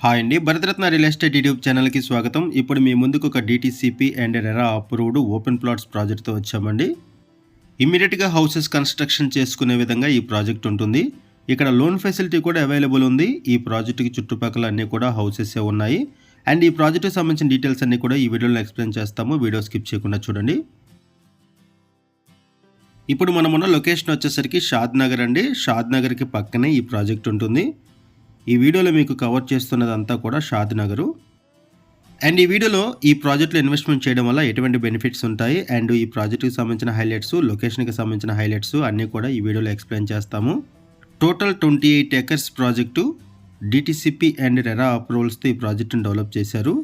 Hi అండి, Bharat Ratna real estate YouTube ఛానల్కి స్వాగతం. ఇప్పుడు మీ ముందుకు ఒక DTCP and RERA approved open plots ప్రాజెక్ట్తో వచ్చామండి. ఇమ్మీడియట్గా హౌసెస్ కన్స్ట్రక్షన్ చేసుకునే విధంగా ఈ ప్రాజెక్ట్ ఉంటుంది. ఇక్కడ లోన్ ఫెసిలిటీ కూడా అవైలబుల్ ఉంది. ఈ ప్రాజెక్టుకి చుట్టుపక్కల అన్నీ కూడా హౌసెస్ ఉన్నాయి. అండ్ ఈ ప్రాజెక్టుకి సంబంధించిన డీటెయిల్స్ అన్నీ కూడా ఈ వీడియోలో ఎక్స్ప్లెయిన్ చేస్తాము. వీడియో స్కిప్ చేయకుండా చూడండి. ఇప్పుడు మనం ఉన్న లొకేషన్ వచ్చేసరికి షాద్ నగర్ అండి. షాద్ నగర్కి పక్కనే ఈ ప్రాజెక్ట్ ఉంటుంది. ఈ వీడియోలో మీకు కవర్ చేస్తున్నదంతా కూడా షాద్ నగరు. అండ్ ఈ వీడియోలో ఈ ప్రాజెక్ట్లో ఇన్వెస్ట్మెంట్ చేయడం వల్ల ఎటువంటి బెనిఫిట్స్ ఉంటాయి అండ్ ఈ ప్రాజెక్ట్కి సంబంధించిన హైలైట్స్, లొకేషన్కి సంబంధించిన హైలైట్స్ అన్నీ కూడా ఈ వీడియోలో ఎక్స్ప్లెయిన్ చేస్తాము. Total 28 acres project DTCP and RERA అప్రూవల్స్తో ఈ ప్రాజెక్టును డెవలప్ చేశారు.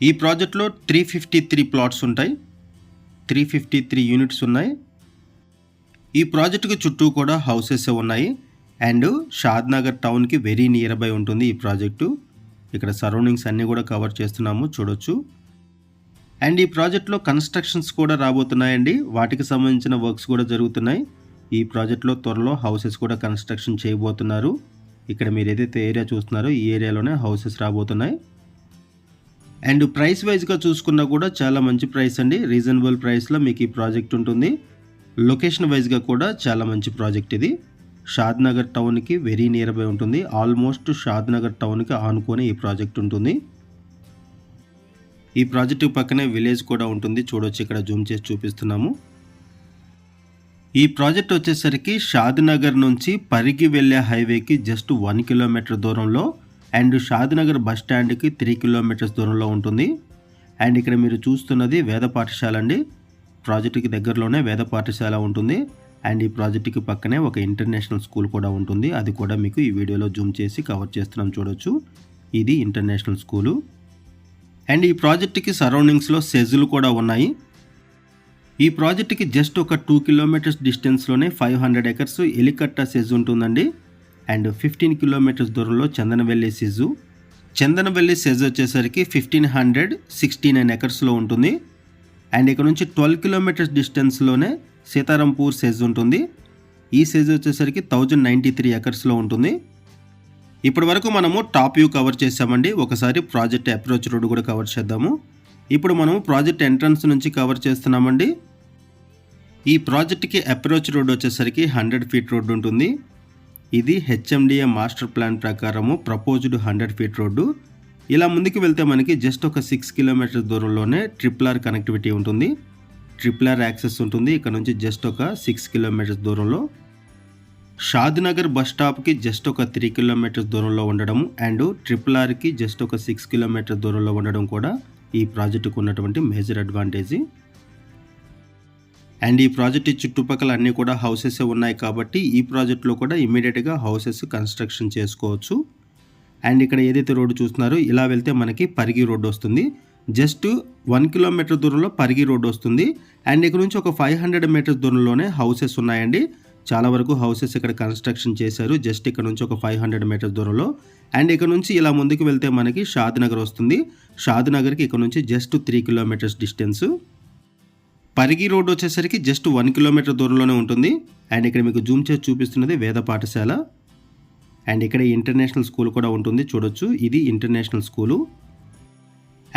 ఈ ప్రాజెక్ట్లో 353 ప్లాట్స్ ఉంటాయి, 353 యూనిట్స్ ఉన్నాయి. ఈ ప్రాజెక్టుకి చుట్టూ కూడా హౌసెస్ ఉన్నాయి అండ్ షాద్ నగర్ టౌన్కి వెరీ నియర్ బై ఉంటుంది ఈ ప్రాజెక్టు. ఇక్కడ సరౌండింగ్స్ అన్నీ కూడా కవర్ చేస్తున్నాము, చూడొచ్చు. అండ్ ఈ ప్రాజెక్ట్లో కన్స్ట్రక్షన్స్ కూడా రాబోతున్నాయండి. వాటికి సంబంధించిన వర్క్స్ కూడా జరుగుతున్నాయి. ఈ ప్రాజెక్ట్లో త్వరలో హౌసెస్ కూడా కన్స్ట్రక్షన్ చేయబోతున్నారు. ఇక్కడ మీరు ఏదైతే ఏరియా చూస్తున్నారో ఈ ఏరియాలోనే హౌసెస్ రాబోతున్నాయి. అండ్ ప్రైస్ వైజ్గా చూసుకున్నా కూడా చాలా మంచి ప్రైస్ అండి. రీజనబుల్ ప్రైస్లో మీకు ఈ ప్రాజెక్ట్ ఉంటుంది. లొకేషన్ వైజ్గా కూడా చాలా మంచి ప్రాజెక్ట్ ఇది. షాద్ నగర్ టౌన్కి వెరీ నియర్ బై ఉంటుంది. ఆల్మోస్ట్ షాద్ నగర్ టౌన్కి ఆనుకొని ఈ ప్రాజెక్ట్ ఉంటుంది. ఈ ప్రాజెక్టు పక్కనే విలేజ్ కూడా ఉంటుంది, చూడొచ్చు. ఇక్కడ జూమ్ చేసి చూపిస్తున్నాము. ఈ ప్రాజెక్ట్ వచ్చేసరికి షాద్ నగర్ నుంచి పరిగి వెళ్ళే హైవేకి జస్ట్ 1 కిలోమీటర్ దూరంలో అండ్ షాద్ నగర్ బస్ స్టాండ్కి 3 కిలోమీటర్స్ దూరంలో ఉంటుంది. అండ్ ఇక్కడ మీరు చూస్తున్నది వేద పాఠశాల అండి. ప్రాజెక్టుకి దగ్గరలోనే వేద పాఠశాల ఉంటుంది. అండ్ ఈ ప్రాజెక్టుకి పక్కనే ఒక ఇంటర్నేషనల్ స్కూల్ కూడా ఉంటుంది. అది కూడా మీకు ఈ వీడియోలో జూమ్ చేసి కవర్ చేస్తున్నాం, చూడొచ్చు. ఇది ఇంటర్నేషనల్ స్కూలు. అండ్ ఈ ప్రాజెక్టుకి సరౌండింగ్స్లో సెజ్లు కూడా ఉన్నాయి. ఈ ప్రాజెక్టుకి జస్ట్ ఒక 2 కిలోమీటర్స్ డిస్టెన్స్లోనే 500 ఎకర్స్ ఎలికట్ట సెజ్ ఉంటుందండి. అండ్ 15 కిలోమీటర్స్ దూరంలో చందనవెల్లి సెజ్. చందనవెల్లి సెజ్ వచ్చేసరికి 1569 ఎకర్స్లో ఉంటుంది. అండ్ ఇక్కడ నుంచి 12 కిలోమీటర్స్ డిస్టెన్స్లోనే సీతారాంపూర్ సెజ్ ఉంటుంది. ఈ సెజ్ వచ్చేసరికి 1093 ఎకర్స్లో ఉంటుంది. ఇప్పటి వరకు మనము టాప్ వ్యూ కవర్ చేసామండి. ఒకసారి ప్రాజెక్ట్ అప్రోచ్ రోడ్ కూడా కవర్ చేద్దాము. ఇప్పుడు మనము ప్రాజెక్ట్ ఎంట్రన్స్ నుంచి కవర్ చేస్తున్నామండి. ఈ ప్రాజెక్ట్కి అప్రోచ్ రోడ్ వచ్చేసరికి 100 ఫీట్ రోడ్డు ఉంటుంది. ఇది HMDA మాస్టర్ ప్లాన్ ప్రకారము ప్రపోజ్డ్ 100 ఫీట్ రోడ్డు. ఇలా ముందుకు వెళ్తే మనకి జస్ట్ ఒక 6 కిలోమీటర్స్ దూరంలోనే RRR కనెక్టివిటీ ఉంటుంది. RRR యాక్సెస్ ఉంటుంది. ఇక్కడ నుంచి జస్ట్ ఒక 6 కిలోమీటర్స్ దూరంలో. షాద్ నగర్ బస్ స్టాప్కి జస్ట్ ఒక 3 కిలోమీటర్స్ దూరంలో ఉండడం అండ్ RRRకి జస్ట్ ఒక 6 కిలోమీటర్స్ దూరంలో ఉండడం కూడా ఈ ప్రాజెక్టుకు ఉన్నటువంటి మేజర్ అడ్వాంటేజ్. అండ్ ఈ ప్రాజెక్ట్ చుట్టుపక్కల అన్నీ కూడా హౌసెస్ ఉన్నాయి కాబట్టి ఈ ప్రాజెక్ట్లో కూడా ఇమ్మీడియట్గా హౌసెస్ కన్స్ట్రక్షన్ చేసుకోవచ్చు. అండ్ ఇక్కడ ఏదైతే రోడ్డు చూస్తున్నారో ఇలా వెళ్తే మనకి పరిగి రోడ్డు వస్తుంది. జస్ట్ 1 కిలోమీటర్ దూరంలో పరిగి రోడ్డు వస్తుంది. అండ్ ఇక్కడ నుంచి ఒక 500 మీటర్స్ దూరంలోనే హౌసెస్ ఉన్నాయండి. చాలా వరకు హౌసెస్ ఇక్కడ కన్స్ట్రక్షన్ చేశారు జస్ట్ ఇక్కడ నుంచి ఒక 500 మీటర్స్ దూరంలో. అండ్ ఇక్కడ నుంచి ఇలా ముందుకు వెళ్తే మనకి షాద్ నగర్ వస్తుంది. షాద్ నగర్కి ఇక్కడ నుంచి just 3 kilometres distance. Parigi road వచ్చేసరికి జస్ట్ 1 కిలోమీటర్ దూరంలోనే ఉంటుంది. అండ్ ఇక్కడ మీకు జూమ్ చేసి చూపిస్తున్నది వేద పాఠశాల. అండ్ ఇక్కడ ఇంటర్నేషనల్ స్కూల్ కూడా ఉంటుంది, చూడొచ్చు. ఇది ఇంటర్నేషనల్ స్కూలు.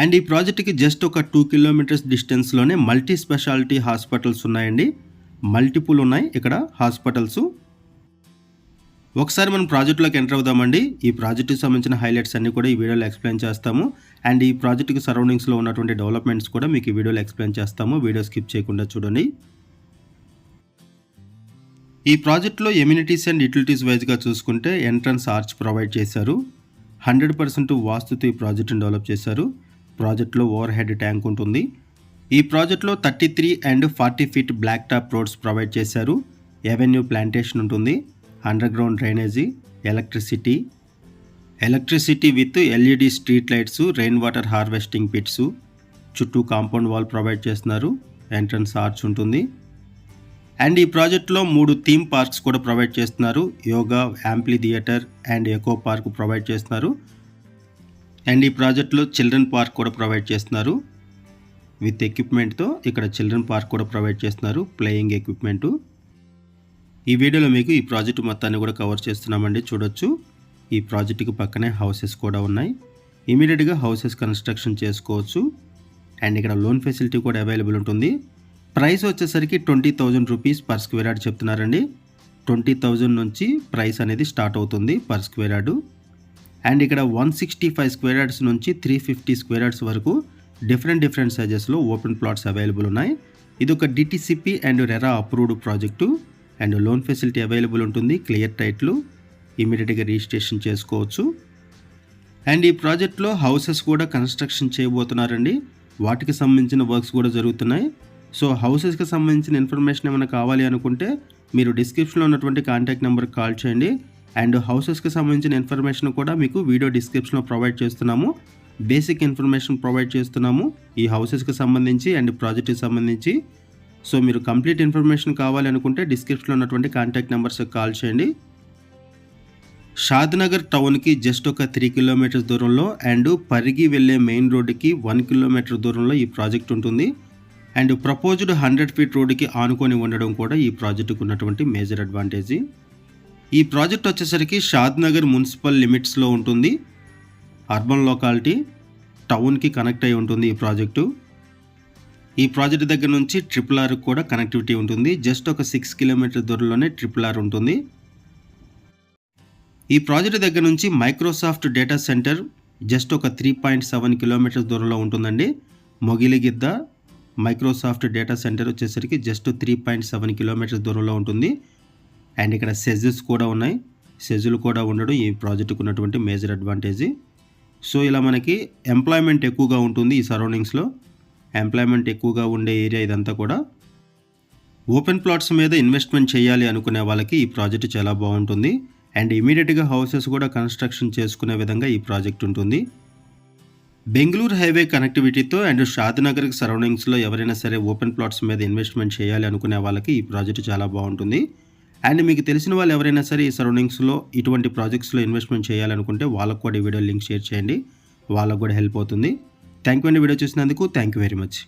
అండ్ ఈ ప్రాజెక్ట్కి జస్ట్ ఒక 2 కిలోమీటర్స్ డిస్టెన్స్లోనే మల్టీ స్పెషాలిటీ హాస్పిటల్స్ ఉన్నాయండి. మల్టిపుల్ ఉన్నాయి ఇక్కడ హాస్పిటల్స్. ఒకసారి మనం ప్రాజెక్టులోకి ఎంటర్ అవుదామండి. ఈ ప్రాజెక్టుకి సంబంధించిన హైలైట్స్ అన్నీ కూడా ఈ వీడియోలో ఎక్స్ప్లెయిన్ చేస్తాము. అండ్ ఈ ప్రాజెక్టుకి సరౌండింగ్స్లో ఉన్నటువంటి డెవలప్మెంట్స్ కూడా మీకు ఈ వీడియోలో ఎక్స్ప్లెయిన్ చేస్తాము. వీడియో స్కిప్ చేయకుండా చూడండి. ఈ ప్రాజెక్ట్లో ఎమ్యూనిటీస్ అండ్ యూటిలిటీస్ వైజ్గా చూసుకుంటే ఎంట్రన్స్ ఆర్చ్ ప్రొవైడ్ చేశారు. 100% వాస్తుతో ఈ ప్రాజెక్టును డెవలప్ చేశారు. ప్రాజెక్ట్లో ఓవర్ హెడ్ ట్యాంక్ ఉంటుంది. ఈ ప్రాజెక్ట్లో 33 అండ్ 40 feet black top roads provide చేశారు. ఎవెన్యూ ప్లాంటేషన్ ఉంటుంది. Underground drainage, electricity with LED street lights, rain water harvesting pits, చుట్టూ కాంపౌండ్ వాల్ ప్రొవైడ్ చేస్తున్నారు. ఎంట్రన్స్ ఆర్చ్ ఉంటుంది. అండ్ ఈ ప్రాజెక్ట్లో 3 థీమ్ పార్క్స్ కూడా ప్రొవైడ్ చేస్తున్నారు. Yoga, amphitheatre and eco park provide చేస్తున్నారు. అండ్ ఈ ప్రాజెక్ట్లో చిల్డ్రన్ పార్క్ కూడా ప్రొవైడ్ చేస్తున్నారు విత్ ఎక్విప్మెంట్తో. ఇక్కడ చిల్డ్రన్ పార్క్ కూడా ప్రొవైడ్ చేస్తున్నారు, ప్లేయింగ్ ఎక్విప్మెంటు. ఈ వీడియోలో మీకు ఈ ప్రాజెక్ట్ మొత్తాన్ని కూడా కవర్ చేస్తున్నామండి, చూడొచ్చు. ఈ ప్రాజెక్టుకి పక్కనే హౌసెస్ కూడా ఉన్నాయి. ఇమీడియట్గా హౌసెస్ కన్స్ట్రక్షన్ చేసుకోవచ్చు. అండ్ ఇక్కడ లోన్ ఫెసిలిటీ కూడా అవైలబుల్ ఉంటుంది. ప్రైస్ వచ్చేసరికి 20,000 రూపీస్ పర్ స్క్వేర్ యార్డ్ చెప్తున్నారండి. 20,000 నుంచి ప్రైస్ అనేది స్టార్ట్ అవుతుంది పర్ స్క్వేర్ యార్డు. అండ్ ఇక్కడ 165 స్క్వేర్ యార్డ్స్ నుంచి 350 స్క్వేర్ యార్డ్స్ వరకు డిఫరెంట్ సైజెస్లో ఓపెన్ ప్లాట్స్ అవైలబుల్ ఉన్నాయి. ఇది ఒక DTCP and RERA approved project. And loan facility available ఉంటుంది. క్లియర్ టైట్లు, ఇమీడియట్గా రిజిస్ట్రేషన్ చేసుకోవచ్చు. అండ్ ఈ ప్రాజెక్ట్లో హౌసెస్ కూడా కన్స్ట్రక్షన్ చేయబోతున్నారండి. వాటికి సంబంధించిన వర్క్స్ కూడా జరుగుతున్నాయి. సో హౌసెస్కి సంబంధించిన ఇన్ఫర్మేషన్ ఏమైనా కావాలి అనుకుంటే మీరు డిస్క్రిప్షన్లో ఉన్నటువంటి కాంటాక్ట్ నెంబర్కి కాల్ చేయండి. అండ్ హౌసెస్కి సంబంధించిన ఇన్ఫర్మేషన్ కూడా మీకు వీడియో డిస్క్రిప్షన్లో ప్రొవైడ్ చేస్తున్నాము. బేసిక్ ఇన్ఫర్మేషన్ ప్రొవైడ్ చేస్తున్నాము ఈ హౌసెస్కి సంబంధించి అండ్ ప్రాజెక్ట్కి సంబంధించి. సో మీరు కంప్లీట్ ఇన్ఫర్మేషన్ కావాలి అనుకుంటే డిస్క్రిప్షన్లో ఉన్నటువంటి కాంటాక్ట్ నెంబర్స్కి కాల్ చేయండి. షాద్నగర్ టౌన్కి జస్ట్ ఒక 3 కిలోమీటర్స్ దూరంలో అండ్ పరిగి వెళ్ళే మెయిన్ రోడ్డుకి 1 కిలోమీటర్ దూరంలో ఈ ప్రాజెక్ట్ ఉంటుంది. అండ్ ప్రపోజ్డ్ 100 ఫీట్ రోడ్డుకి ఆనుకొని ఉండడం కూడా ఈ ప్రాజెక్టుకు ఉన్నటువంటి మేజర్ అడ్వాంటేజ్. ఈ ప్రాజెక్ట్ వచ్చేసరికి షాద్నగర్ మున్సిపల్ లిమిట్స్లో ఉంటుంది. అర్బన్ లొకాలిటీ టౌన్కి కనెక్ట్ అయి ఉంటుంది ఈ ప్రాజెక్టు. ఈ ప్రాజెక్ట్ దగ్గర నుంచి RRR కూడా కనెక్టివిటీ ఉంటుంది. జస్ట్ ఒక 6 కిలోమీటర్ దూరంలోనే RRR ఉంటుంది. ఈ ప్రాజెక్ట్ దగ్గర నుంచి మైక్రోసాఫ్ట్ డేటా సెంటర్ జస్ట్ ఒక 3.7 కిలోమీటర్స్ దూరంలో ఉంటుందండి. మొగిలిగిద్ద మైక్రోసాఫ్ట్ డేటా సెంటర్ వచ్చేసరికి జస్ట్ 3.7 కిలోమీటర్స్ దూరంలో ఉంటుంది. అండ్ ఇక్కడ సెజెస్ కూడా ఉన్నాయి. సెజులు కూడా ఉండడం ఈ ప్రాజెక్టుకు ఉన్నటువంటి మేజర్ అడ్వాంటేజ్. సో ఇలా మనకి ఎంప్లాయ్మెంట్ ఎక్కువగా ఉంటుంది ఈ సరౌండింగ్స్లో. ఎంప్లాయ్మెంట్ ఎక్కువగా ఉండే ఏరియా ఇదంతా కూడా. ఓపెన్ ప్లాట్స్ మీద ఇన్వెస్ట్మెంట్ చేయాలి అనుకునే వాళ్ళకి ఈ ప్రాజెక్ట్ చాలా బాగుంటుంది. అండ్ ఇమీడియట్గా హౌసెస్ కూడా కన్స్ట్రక్షన్ చేసుకునే విధంగా ఈ ప్రాజెక్ట్ ఉంటుంది. బెంగళూరు హైవే కనెక్టివిటీతో అండ్ షాద్నగర్ సరౌండింగ్స్లో ఎవరైనా సరే ఓపెన్ ప్లాట్స్ మీద ఇన్వెస్ట్మెంట్ చేయాలి అనుకునే వాళ్ళకి ఈ ప్రాజెక్ట్ చాలా బాగుంటుంది. అండ్ మీకు తెలిసిన వాళ్ళు ఎవరైనా సరే ఈ సరౌండింగ్స్లో ఇటువంటి ప్రాజెక్ట్స్లో ఇన్వెస్ట్మెంట్ చేయాలనుకుంటే వాళ్ళకు కూడా ఈ వీడియో లింక్ షేర్ చేయండి. వాళ్ళకు కూడా హెల్ప్ అవుతుంది. థ్యాంక్ యూ అండి వీడియో చూసినందుకు. Thank you very much.